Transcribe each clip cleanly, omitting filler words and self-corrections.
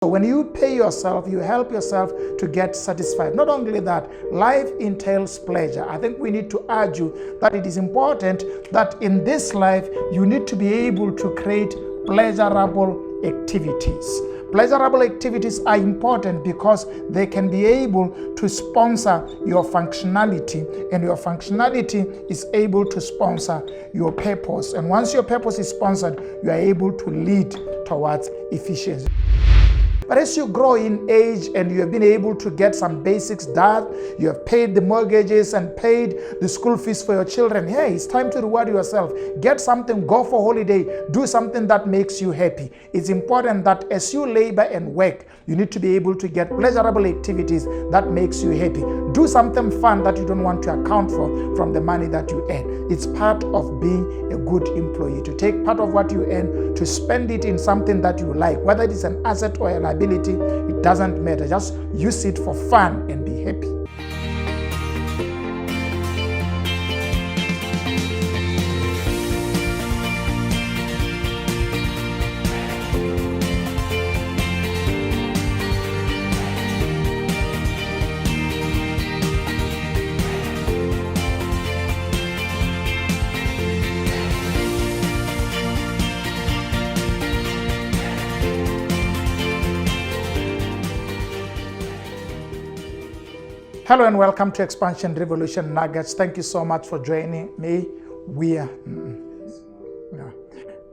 So when you pay yourself, you help yourself to get satisfied. Not only that, life entails pleasure. I think we need to argue that it is important that in this life, you need to be able to create pleasurable activities. Pleasurable activities are important because they can be able to sponsor your functionality, and your functionality is able to sponsor your purpose. And once your purpose is sponsored, you are able to lead towards efficiency. But as you grow in age and you have been able to get some basics done, you have paid the mortgages and paid the school fees for your children, hey, it's time to reward yourself. Get something, go for holiday, do something that makes you happy. It's important that as you labor and work, you need to be able to get pleasurable activities that makes you happy. Do something fun that you don't want to account for from the money that you earn. It's part of being a good employee, to take part of what you earn, to spend it in something that you like, whether it is an asset or a liability. It doesn't matter. Just use it for fun and be happy. Hello and welcome to Expansion Revolution Nuggets. Thank you so much for joining me.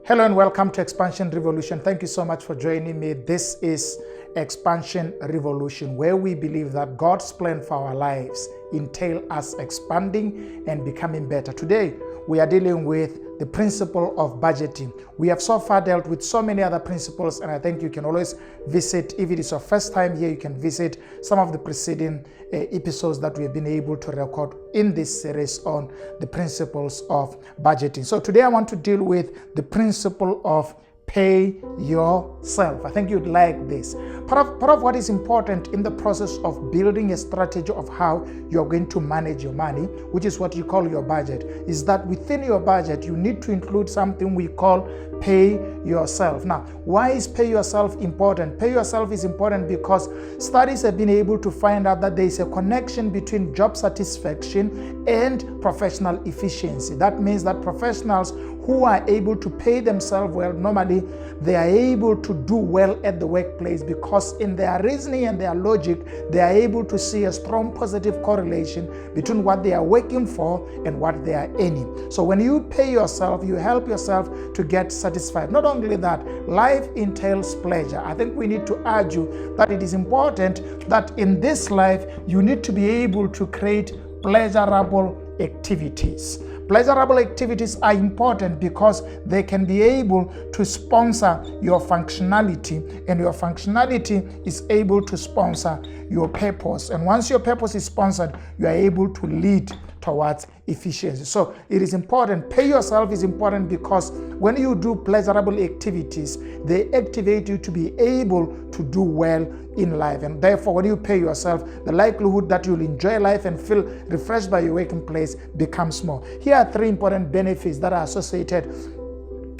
Hello and welcome to Expansion Revolution. Thank you so much for joining me. This is Expansion Revolution, where we believe that God's plan for our lives entail us expanding and becoming better. Today, we are dealing with the principle of budgeting. We have so far dealt with so many other principles, and I think you can always visit, if it is your first time here, you can visit some of the preceding episodes that we have been able to record in this series on the principles of budgeting. So today I want to deal with the principle of pay yourself. I think you'd like this. Part of what is important in the process of building a strategy of how you're going to manage your money, which is what you call your budget, is that within your budget, you need to include something we call pay yourself. Now, why is pay yourself important? Pay yourself is important because studies have been able to find out that there is a connection between job satisfaction and professional efficiency. That means that professionals who are able to pay themselves well, normally they are able to do well at the workplace because in their reasoning and their logic, they are able to see a strong positive correlation between what they are working for and what they are earning. So when you pay yourself, you help yourself to get satisfied. Not only that, life entails pleasure. I think we need to argue that it is important that in this life, you need to be able to create pleasurable activities. Pleasurable activities are important because they can be able to sponsor your functionality, and your functionality is able to sponsor your purpose. And once your purpose is sponsored, you are able to lead towards efficiency. So it is important. Pay yourself is important because when you do pleasurable activities, they activate you to be able to do well in life. And therefore, when you pay yourself, the likelihood that you'll enjoy life and feel refreshed by your working place becomes more. Here are three important benefits that are associated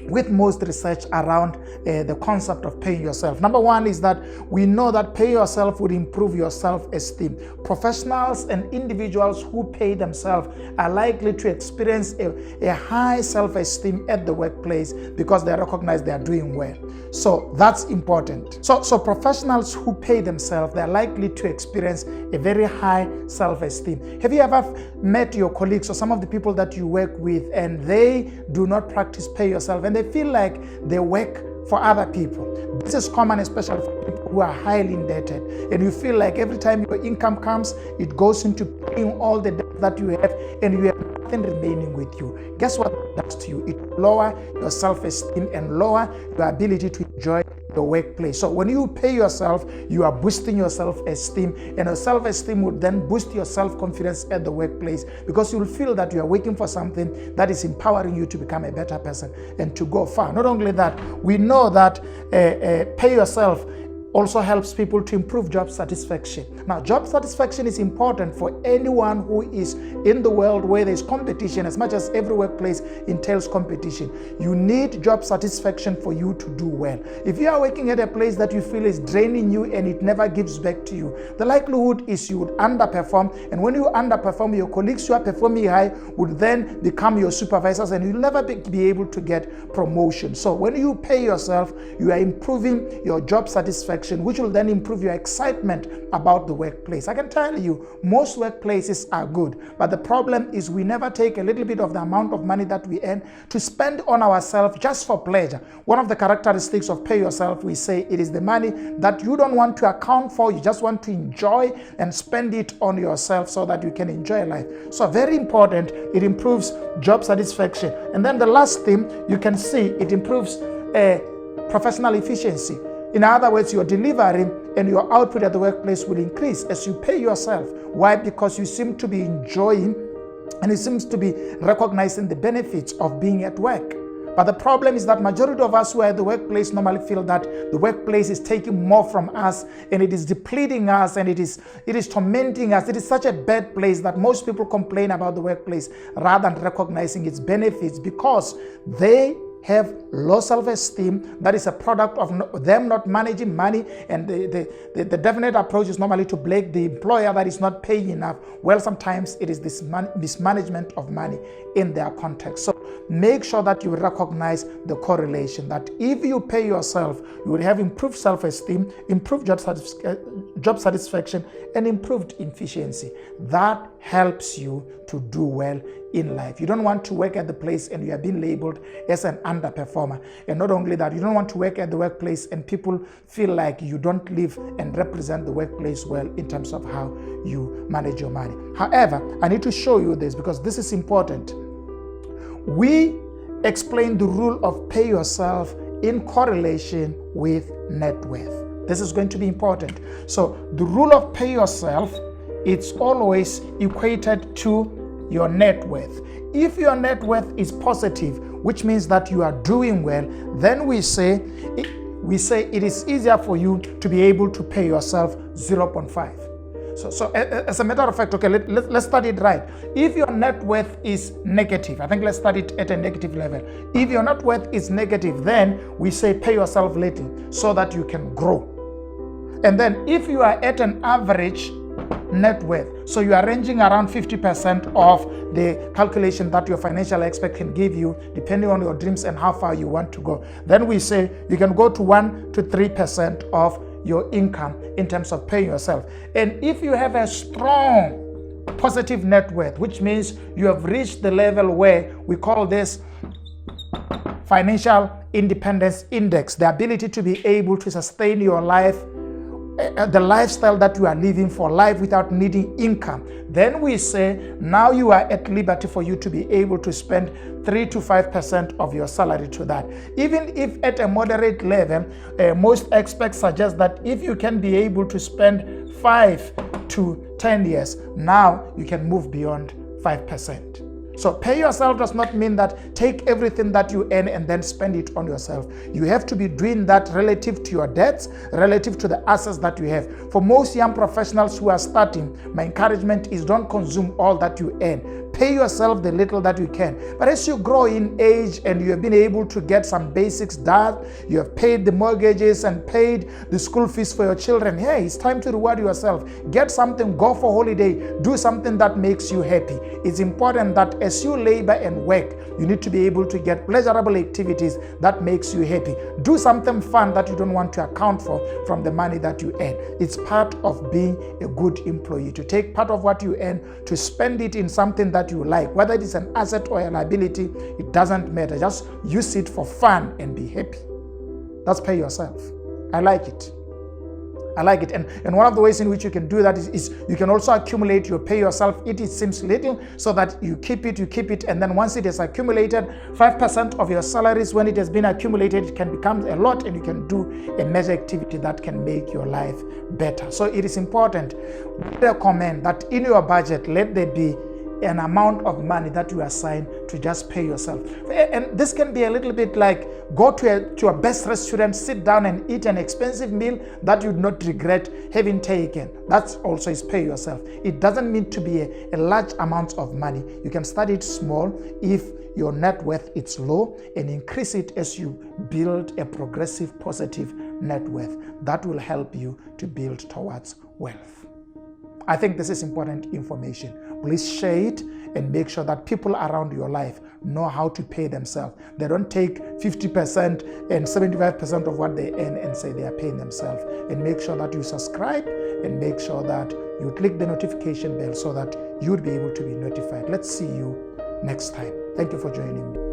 with most research around the concept of paying yourself. Number one is that we know that pay yourself would improve your self-esteem. Professionals and individuals who pay themselves are likely to experience a high self-esteem at the workplace because they recognize they are doing well. So that's important. So professionals who pay themselves, they're likely to experience a very high self-esteem. Have you ever met your colleagues or some of the people that you work with and they do not practice pay yourself and they feel like they work for other people? This is common, especially for people who are highly indebted. And you feel like every time your income comes, it goes into paying all the debt that you have and you have nothing remaining with you. Guess what that does to you? It lowers your self-esteem and lower your ability to enjoy your workplace. So when you pay yourself, you are boosting your self-esteem, and your self-esteem will then boost your self-confidence at the workplace because you'll feel that you are working for something that is empowering you to become a better person and to go far. Not only that, we know that pay yourself also helps people to improve job satisfaction. Now, job satisfaction is important for anyone who is in the world where there's competition. As much as every workplace entails competition, you need job satisfaction for you to do well. If you are working at a place that you feel is draining you and it never gives back to you, the likelihood is you would underperform, and when you underperform, your colleagues who are performing high would then become your supervisors, and you'll never be able to get promotion. So when you pay yourself, you are improving your job satisfaction, which will then improve your excitement about the workplace. I can tell you, most workplaces are good, but the problem is we never take a little bit of the amount of money that we earn to spend on ourselves just for pleasure. One of the characteristics of pay yourself, we say it is the money that you don't want to account for, you just want to enjoy and spend it on yourself so that you can enjoy life. So very important, it improves job satisfaction. And then the last thing you can see, it improves professional efficiency. In other words, your delivery and your output at the workplace will increase as you pay yourself. Why? Because you seem to be enjoying and it seems to be recognizing the benefits of being at work. But the problem is that majority of us who are at the workplace normally feel that the workplace is taking more from us and it is depleting us and it is tormenting us. It is such a bad place that most people complain about the workplace rather than recognizing its benefits, because they have low self-esteem that is a product of them not managing money, and the definite approach is normally to blame the employer that is not paying enough. Well, sometimes it is this mismanagement of money in their context. So make sure that you recognize the correlation, that if you pay yourself, you will have improved self-esteem, improved job satisfaction, and improved efficiency. That helps you to do well in life. You don't want to work at the place and you are being labeled as an underperformer. And not only that, you don't want to work at the workplace and people feel like you don't live and represent the workplace well in terms of how you manage your money. However, I need to show you this because this is important. We explain the rule of pay yourself in correlation with net worth. This is going to be important. So the rule of pay yourself, it's always equated to your net worth. If your net worth is positive, which means that you are doing well, then we say it is easier for you to be able to pay yourself 0.5. So as a matter of fact, okay, let's study it right. If your net worth is negative, I think let's study it at a negative level. If your net worth is negative, then we say pay yourself little so that you can grow. And then if you are at an average net worth, so you are ranging around 50% of the calculation that your financial expert can give you depending on your dreams and how far you want to go, then we say you can go to 1 to 3% of your income in terms of paying yourself. And if you have a strong positive net worth, which means you have reached the level where we call this financial independence index, the ability to be able to sustain your life, the lifestyle that you are living for life without needing income, then we say now you are at liberty for you to be able to spend 3 to 5% of your salary to that. Even if at a moderate level, most experts suggest that if you can be able to spend 5 to 10 years, now you can move beyond 5%. So pay yourself does not mean that take everything that you earn and then spend it on yourself. You have to be doing that relative to your debts, relative to the assets that you have. For most young professionals who are starting, my encouragement is don't consume all that you earn. Pay yourself the little that you can. But as you grow in age and you have been able to get some basics done, you have paid the mortgages and paid the school fees for your children, hey, it's time to reward yourself. Get something, go for holiday, do something that makes you happy. It's important that as you labor and work, you need to be able to get pleasurable activities that makes you happy. Do something fun that you don't want to account for from the money that you earn. It's part of being a good employee, to take part of what you earn, to spend it in something that you like. Whether it is an asset or a liability, it doesn't matter. Just use it for fun and be happy. That's pay yourself. I like it. I like it. And one of the ways in which you can do that is you can also accumulate your pay yourself. It seems little so that you keep it. And then once it is accumulated, 5% of your salaries, when it has been accumulated, it can become a lot and you can do a major activity that can make your life better. So it is important. We recommend that in your budget, let there be an amount of money that you assign to just pay yourself. And this can be a little bit like go to a best restaurant, sit down and eat an expensive meal that you'd not regret having taken. That also is pay yourself. It doesn't mean to be a large amount of money. You can start it small if your net worth is low, and increase it as you build a progressive positive net worth. That will help you to build towards wealth. I think this is important information. Please share it and make sure that people around your life know how to pay themselves. They don't take 50% and 75% of what they earn and say they are paying themselves. And make sure that you subscribe and make sure that you click the notification bell so that you'll be able to be notified. Let's see you next time. Thank you for joining me.